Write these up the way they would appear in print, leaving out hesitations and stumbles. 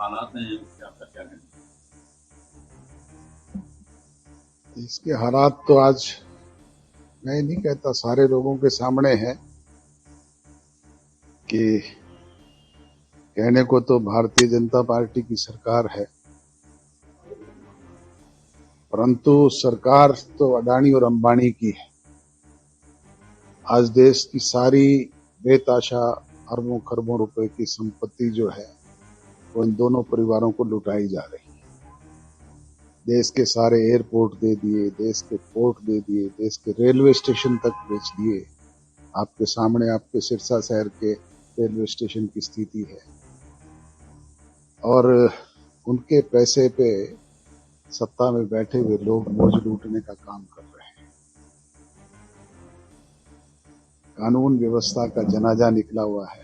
हालात हैं उससे आपका क्या कहना है? इसके हालात तो आज मैं नहीं कहता सारे लोगों के सामने है कि कहने को तो भारतीय जनता पार्टी की सरकार है, परंतु सरकार तो अडानी और अंबानी की है। आज देश की सारी बेताशा अरबों खरबों रुपए की संपत्ति जो है वो इन दोनों परिवारों को लुटाई जा रही है। देश के सारे एयरपोर्ट दे दिए, देश के पोर्ट दे दिए, देश के रेलवे स्टेशन तक बेच दिए। आपके सामने आपके सिरसा शहर के रेलवे स्टेशन की स्थिति है और उनके पैसे पे सत्ता में बैठे हुए लोग मौज लूटने का काम कर रहे हैं। कानून व्यवस्था का जनाजा निकला हुआ है।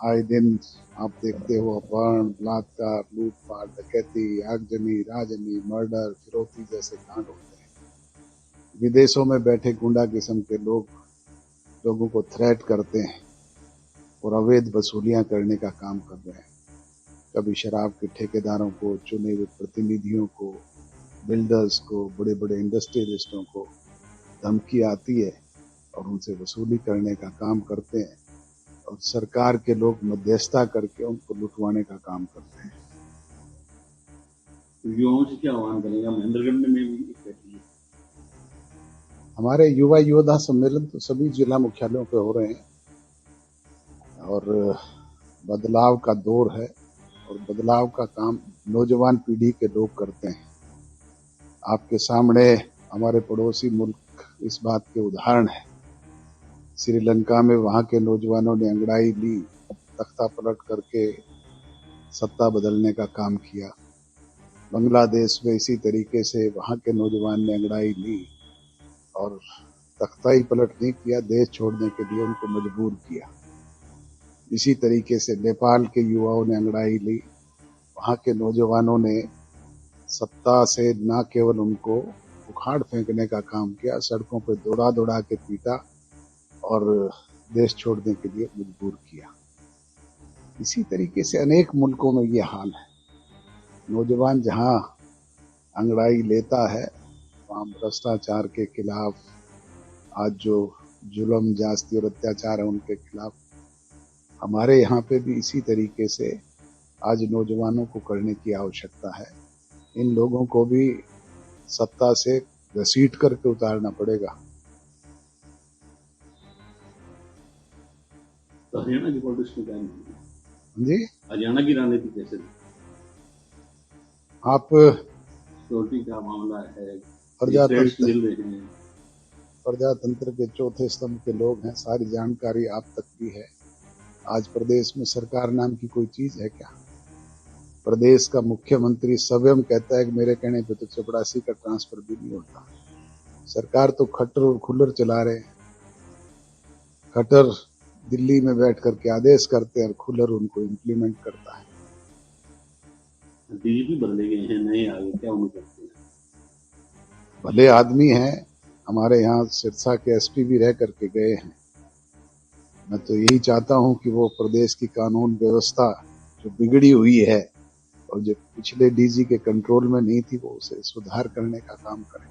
आए दिन आप देखते हो अपहरण, बलात्कार, लूटपाट, डकैती, आगजनी, राजनी, मर्डर, फिरौती जैसे कांड होते हैं। विदेशों में बैठे गुंडा किस्म के लोग लोगों को थ्रेट करते हैं और अवैध वसूलियां करने का काम कर रहे हैं। कभी शराब के ठेकेदारों को, चुने हुए प्रतिनिधियों को, बिल्डर्स को, बड़े बड़े इंडस्ट्रियलिस्टों को धमकी आती है और उनसे वसूली करने का काम करते हैं और सरकार के लोग मध्यस्थता करके उनको लुटवाने का काम करते हैं। तो युवाओं से क्या आह्वान करेंगे? महेंद्रगढ़ में भी एक बैठी है। हमारे युवा योद्धा सम्मेलन तो सभी जिला मुख्यालयों पे हो रहे हैं और बदलाव का दौर है और बदलाव का काम नौजवान पीढ़ी के लोग करते हैं। आपके सामने हमारे पड़ोसी मुल्क इस बात के उदाहरण है। श्रीलंका में वहां के नौजवानों ने अंगड़ाई ली, तख्ता पलट करके सत्ता बदलने का काम किया। बांग्लादेश में इसी तरीके से वहां के नौजवान ने अंगड़ाई ली और तख्ता ही पलट नहीं किया, देश छोड़ने के लिए उनको मजबूर किया। इसी तरीके से नेपाल के युवाओं ने अंगड़ाई ली, वहां के नौजवानों ने सत्ता से न केवल उनको उखाड़ फेंकने का काम किया, सड़कों पर दौड़ा दौड़ा के पीटा और देश छोड़ने के लिए मजबूर किया। इसी तरीके से अनेक मुल्कों में ये हाल है। नौजवान जहां अंगड़ाई लेता है वहां भ्रष्टाचार के खिलाफ, आज जो जुल्म जास्ती और अत्याचार है उनके खिलाफ, हमारे यहाँ पे भी इसी तरीके से आज नौजवानों को करने की आवश्यकता है। इन लोगों को भी सत्ता से घसीट करके उतारना पड़ेगा। तो हरियाणा की पॉलिटिक्स में क्या नहीं है? जी, हरियाणा की राजनीति कैसे है? आप सिक्योरिटी का मामला है, थ्रेट्स प्रजातंत्र मिल रहे हैं। प्रजातंत्र के चौथे स्तंभ के लोग हैं, सारी जानकारी आप तक भी है। आज प्रदेश में सरकार नाम की कोई चीज है क्या? प्रदेश का मुख्यमंत्री स्वयं कहता है कि मेरे कहने पे तो चपरासी का ट्रांसफर भी नहीं होता। सरकार तो खट्टर और खुल्लर चला रहे हैं। खट्टर दिल्ली में बैठ करके आदेश करते हैं और खुल्लर उनको इम्प्लीमेंट करता है। डीजीपी बदले गए हैं, नए आ गए, क्या उम्मीद करते हैं? भले आदमी हैं, हमारे यहाँ सिरसा के एसपी भी रह करके गए हैं। मैं तो यही चाहता हूं कि वो प्रदेश की कानून व्यवस्था जो बिगड़ी हुई है और जो पिछले डीजी के कंट्रोल में नहीं थी, वो उसे सुधार करने का काम करें।